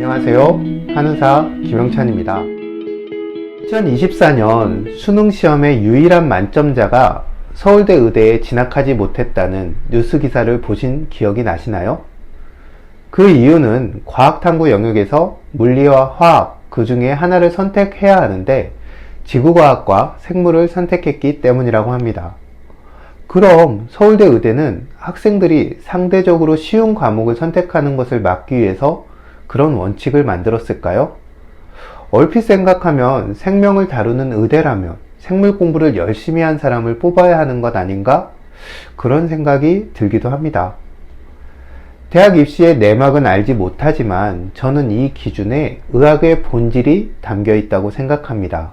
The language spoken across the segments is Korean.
안녕하세요. 한의사 김영찬입니다. 2024년 수능시험의 유일한 만점자가 서울대 의대에 진학하지 못했다는 뉴스 기사를 보신 기억이 나시나요? 그 이유는 과학탐구 영역에서 물리와 화학 그 중에 하나를 선택해야 하는데 지구과학과 생물을 선택했기 때문이라고 합니다. 그럼 서울대 의대는 학생들이 상대적으로 쉬운 과목을 선택하는 것을 막기 위해서 그런 원칙을 만들었을까요? 얼핏 생각하면 생명을 다루는 의대라면 생물 공부를 열심히 한 사람을 뽑아야 하는 것 아닌가? 그런 생각이 들기도 합니다. 대학 입시의 내막은 알지 못하지만 저는 이 기준에 의학의 본질이 담겨 있다고 생각합니다.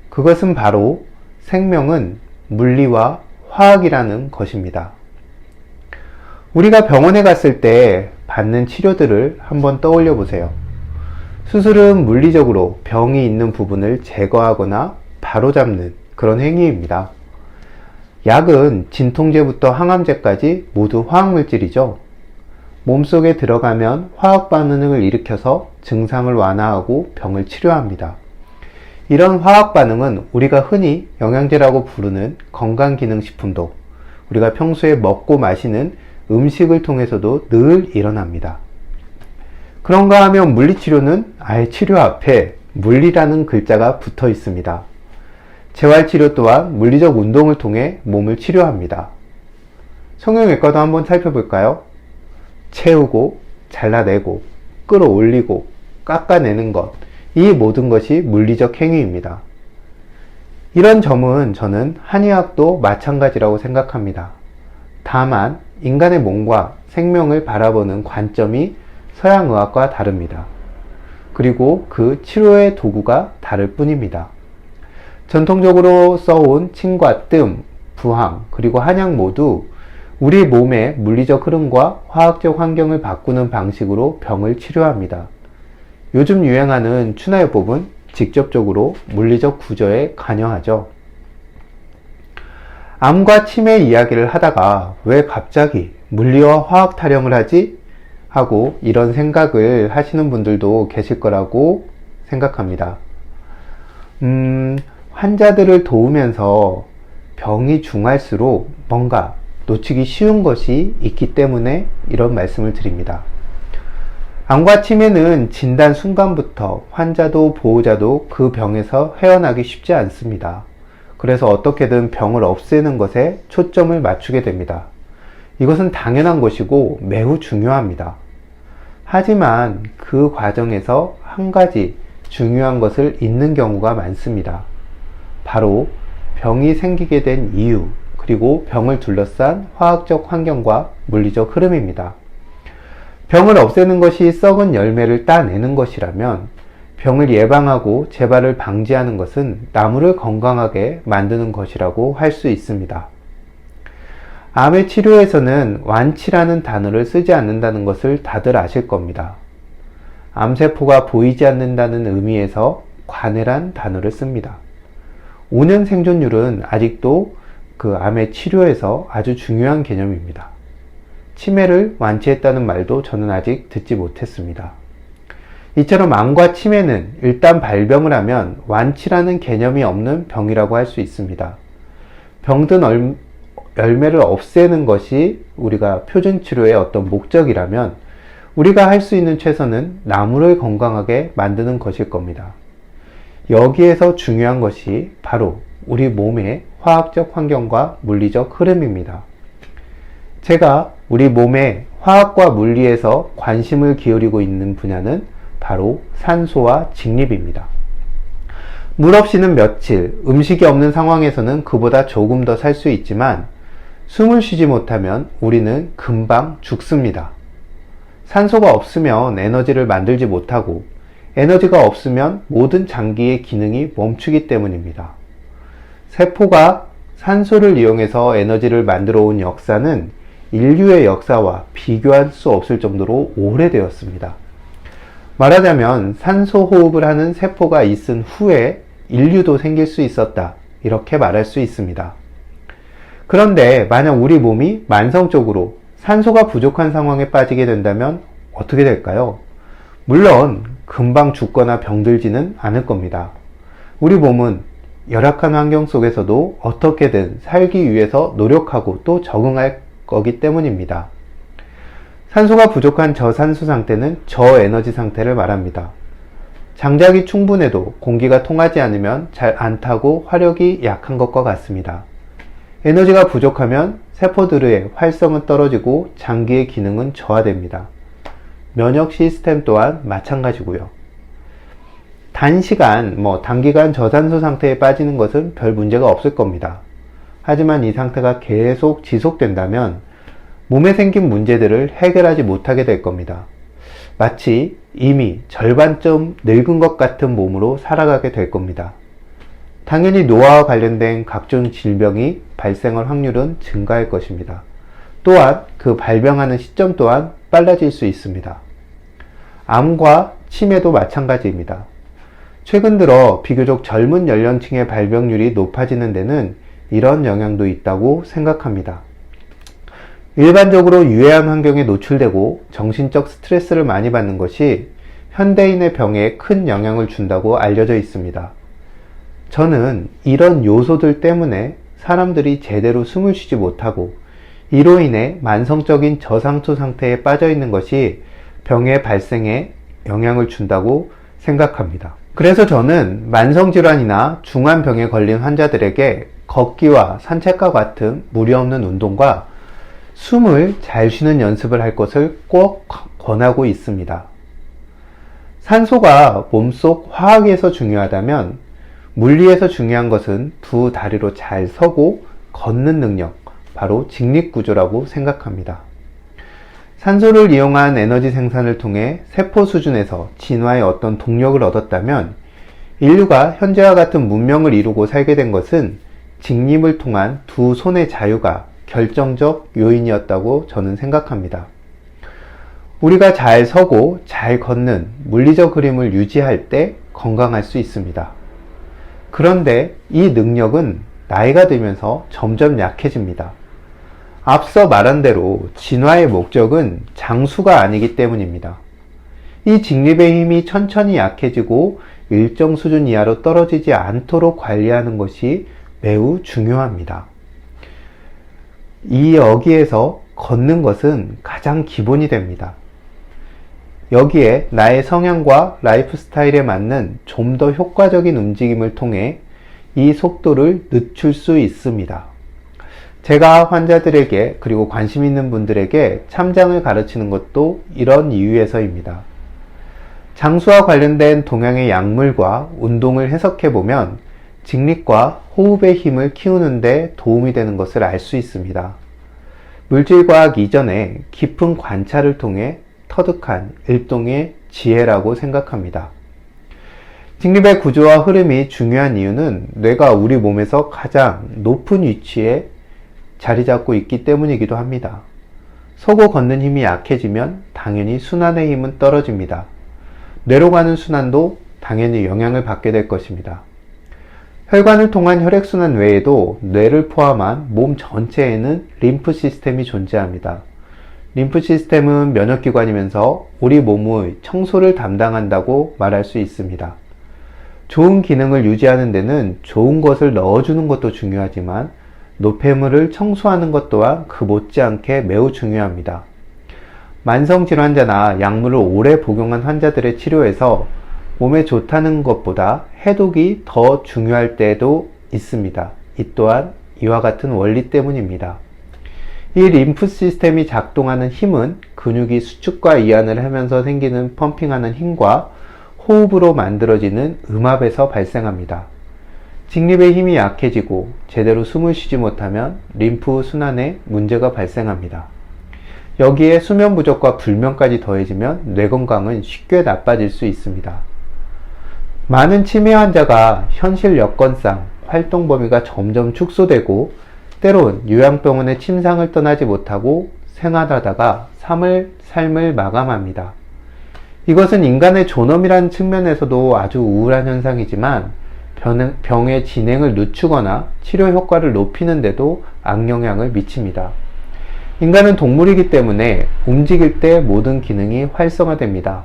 그것은 바로 생명은 물리와 화학이라는 것입니다. 우리가 병원에 갔을 때 받는 치료들을 한번 떠올려 보세요. 수술은 물리적으로 병이 있는 부분을 제거하거나 바로잡는 그런 행위입니다. 약은 진통제부터 항암제까지 모두 화학물질이죠. 몸속에 들어가면 화학 반응을 일으켜서 증상을 완화하고 병을 치료합니다. 이런 화학 반응은 우리가 흔히 영양제라고 부르는 건강기능식품도 우리가 평소에 먹고 마시는 음식을 통해서도 늘 일어납니다. 그런가 하면 물리치료는 아예 치료 앞에 물리라는 글자가 붙어 있습니다. 재활치료 또한 물리적 운동을 통해 몸을 치료합니다. 성형외과도 한번 살펴볼까요? 채우고, 잘라내고, 끌어올리고, 깎아내는 것, 이 모든 것이 물리적 행위입니다. 이런 점은 저는 한의학도 마찬가지라고 생각합니다. 다만 인간의 몸과 생명을 바라보는 관점이 서양의학과 다릅니다. 그리고 그 치료의 도구가 다를 뿐입니다. 전통적으로 써온 침과 뜸, 부항, 그리고 한약 모두 우리 몸의 물리적 흐름과 화학적 환경을 바꾸는 방식으로 병을 치료합니다. 요즘 유행하는 추나요법은 직접적으로 물리적 구조에 관여하죠. 암과 치매 이야기를 하다가 왜 갑자기 물리와 화학 타령을 하지? 하고 이런 생각을 하시는 분들도 계실 거라고 생각합니다. 환자들을 도우면서 병이 중할수록 뭔가 놓치기 쉬운 것이 있기 때문에 이런 말씀을 드립니다. 암과 치매는 진단 순간부터 환자도 보호자도 그 병에서 헤어나기 쉽지 않습니다. 그래서 어떻게든 병을 없애는 것에 초점을 맞추게 됩니다. 이것은 당연한 것이고 매우 중요합니다. 하지만 그 과정에서 한 가지 중요한 것을 잊는 경우가 많습니다. 바로 병이 생기게 된 이유, 그리고 병을 둘러싼 화학적 환경과 물리적 흐름입니다. 병을 없애는 것이 썩은 열매를 따내는 것이라면 병을 예방하고 재발을 방지하는 것은 나무를 건강하게 만드는 것이라고 할 수 있습니다. 암의 치료에서는 완치라는 단어를 쓰지 않는다는 것을 다들 아실 겁니다. 암세포가 보이지 않는다는 의미에서 관해란 단어를 씁니다. 5년 생존율은 아직도 그 암의 치료에서 아주 중요한 개념입니다. 치매를 완치했다는 말도 저는 아직 듣지 못했습니다. 이처럼 암과 치매는 일단 발병을 하면 완치라는 개념이 없는 병이라고 할 수 있습니다. 병든 열매를 없애는 것이 우리가 표준치료의 어떤 목적이라면 우리가 할 수 있는 최선은 나무를 건강하게 만드는 것일 겁니다. 여기에서 중요한 것이 바로 우리 몸의 화학적 환경과 물리적 흐름입니다. 제가 우리 몸의 화학과 물리에서 관심을 기울이고 있는 분야는 바로 산소와 직립입니다. 물 없이는 며칠, 음식이 없는 상황에서는 그보다 조금 더 살 수 있지만 숨을 쉬지 못하면 우리는 금방 죽습니다. 산소가 없으면 에너지를 만들지 못하고 에너지가 없으면 모든 장기의 기능이 멈추기 때문입니다. 세포가 산소를 이용해서 에너지를 만들어 온 역사는 인류의 역사와 비교할 수 없을 정도로 오래되었습니다. 말하자면 산소 호흡을 하는 세포가 있은 후에 인류도 생길 수 있었다, 이렇게 말할 수 있습니다. 그런데 만약 우리 몸이 만성적으로 산소가 부족한 상황에 빠지게 된다면 어떻게 될까요? 물론 금방 죽거나 병들지는 않을 겁니다. 우리 몸은 열악한 환경 속에서도 어떻게든 살기 위해서 노력하고 또 적응할 거기 때문입니다. 산소가 부족한 저산소 상태는 저에너지 상태를 말합니다. 장작이 충분해도 공기가 통하지 않으면 잘 안 타고 화력이 약한 것과 같습니다. 에너지가 부족하면 세포들의 활성은 떨어지고 장기의 기능은 저하됩니다. 면역 시스템 또한 마찬가지고요. 단기간 저산소 상태에 빠지는 것은 별 문제가 없을 겁니다. 하지만 이 상태가 계속 지속된다면 몸에 생긴 문제들을 해결하지 못하게 될 겁니다. 마치 이미 절반쯤 늙은 것 같은 몸으로 살아가게 될 겁니다. 당연히 노화와 관련된 각종 질병이 발생할 확률은 증가할 것입니다. 또한 그 발병하는 시점 또한 빨라질 수 있습니다. 암과 치매도 마찬가지입니다. 최근 들어 비교적 젊은 연령층의 발병률이 높아지는 데는 이런 영향도 있다고 생각합니다. 일반적으로 유해한 환경에 노출되고 정신적 스트레스를 많이 받는 것이 현대인의 병에 큰 영향을 준다고 알려져 있습니다. 저는 이런 요소들 때문에 사람들이 제대로 숨을 쉬지 못하고 이로 인해 만성적인 저상수 상태에 빠져 있는 것이 병의 발생에 영향을 준다고 생각합니다. 그래서 저는 만성질환이나 중환병에 걸린 환자들에게 걷기와 산책과 같은 무리 없는 운동과 숨을 잘 쉬는 연습을 할 것을 꼭 권하고 있습니다. 산소가 몸속 화학에서 중요하다면 물리에서 중요한 것은 두 다리로 잘 서고 걷는 능력, 바로 직립구조라고 생각합니다. 산소를 이용한 에너지 생산을 통해 세포 수준에서 진화의 어떤 동력을 얻었다면 인류가 현재와 같은 문명을 이루고 살게 된 것은 직립을 통한 두 손의 자유가 결정적 요인이었다고 저는 생각합니다. 우리가 잘 서고 잘 걷는 물리적 흐름을 유지할 때 건강할 수 있습니다. 그런데 이 능력은 나이가 들면서 점점 약해집니다. 앞서 말한 대로 진화의 목적은 장수가 아니기 때문입니다. 이 직립의 힘이 천천히 약해지고 일정 수준 이하로 떨어지지 않도록 관리하는 것이 매우 중요합니다. 여기에서 걷는 것은 가장 기본이 됩니다. 여기에 나의 성향과 라이프 스타일에 맞는 좀 더 효과적인 움직임을 통해 이 속도를 늦출 수 있습니다. 제가 환자들에게 그리고 관심 있는 분들에게 참장을 가르치는 것도 이런 이유에서입니다. 장수와 관련된 동양의 약물과 운동을 해석해 보면 직립과 호흡의 힘을 키우는 데 도움이 되는 것을 알 수 있습니다. 물질과학 이전에 깊은 관찰을 통해 터득한 일종의 지혜라고 생각합니다. 직립의 구조와 흐름이 중요한 이유는 뇌가 우리 몸에서 가장 높은 위치에 자리 잡고 있기 때문이기도 합니다. 서고 걷는 힘이 약해지면 당연히 순환의 힘은 떨어집니다. 뇌로 가는 순환도 당연히 영향을 받게 될 것입니다. 혈관을 통한 혈액순환 외에도 뇌를 포함한 몸 전체에는 림프 시스템이 존재합니다. 림프 시스템은 면역기관이면서 우리 몸의 청소를 담당한다고 말할 수 있습니다. 좋은 기능을 유지하는 데는 좋은 것을 넣어주는 것도 중요하지만 노폐물을 청소하는 것 또한 그 못지않게 매우 중요합니다. 만성질환자나 약물을 오래 복용한 환자들의 치료에서 몸에 좋다는 것보다 해독이 더 중요할 때도 있습니다. 이 또한 이와 같은 원리 때문입니다. 이 림프 시스템이 작동하는 힘은 근육이 수축과 이완을 하면서 생기는 펌핑하는 힘과 호흡으로 만들어지는 음압에서 발생합니다. 직립의 힘이 약해지고 제대로 숨을 쉬지 못하면 림프 순환에 문제가 발생합니다. 여기에 수면 부족과 불면까지 더해지면 뇌 건강은 쉽게 나빠질 수 있습니다. 많은 치매 환자가 현실 여건상 활동 범위가 점점 축소되고 때론 요양병원의 침상을 떠나지 못하고 생활하다가 삶을 마감합니다. 이것은 인간의 존엄이라는 측면에서도 아주 우울한 현상이지만 병의 진행을 늦추거나 치료 효과를 높이는 데도 악영향을 미칩니다. 인간은 동물이기 때문에 움직일 때 모든 기능이 활성화됩니다.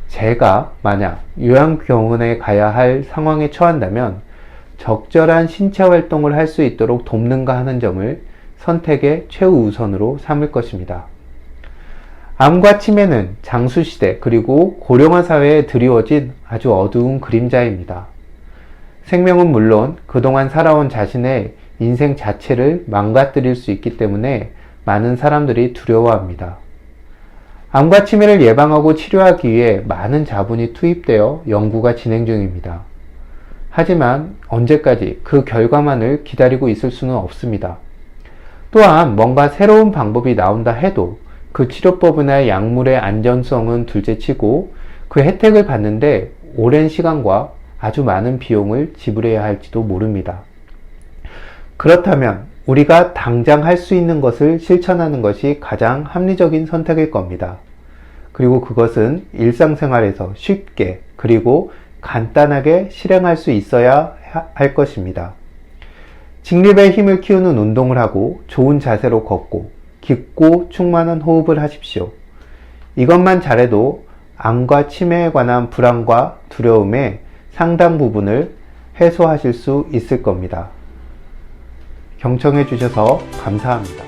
제가 만약 요양병원에 가야 할 상황에 처한다면 적절한 신체 활동을 할 수 있도록 돕는가 하는 점을 선택의 최우선으로 삼을 것입니다. 암과 치매는 장수시대 그리고 고령화 사회에 드리워진 아주 어두운 그림자입니다. 생명은 물론 그동안 살아온 자신의 인생 자체를 망가뜨릴 수 있기 때문에 많은 사람들이 두려워합니다. 암과 치매를 예방하고 치료하기 위해 많은 자본이 투입되어 연구가 진행 중입니다. 하지만 언제까지 그 결과만을 기다리고 있을 수는 없습니다. 또한 뭔가 새로운 방법이 나온다 해도 그 치료법이나 약물의 안전성은 둘째치고 그 혜택을 받는데 오랜 시간과 아주 많은 비용을 지불해야 할지도 모릅니다. 그렇다면 우리가 당장 할 수 있는 것을 실천하는 것이 가장 합리적인 선택일 겁니다. 그리고 그것은 일상생활에서 쉽게 그리고 간단하게 실행할 수 있어야 할 것입니다. 직립의 힘을 키우는 운동을 하고 좋은 자세로 걷고 깊고 충만한 호흡을 하십시오. 이것만 잘해도 암과 치매에 관한 불안과 두려움의 상당 부분을 해소하실 수 있을 겁니다. 경청해 주셔서 감사합니다.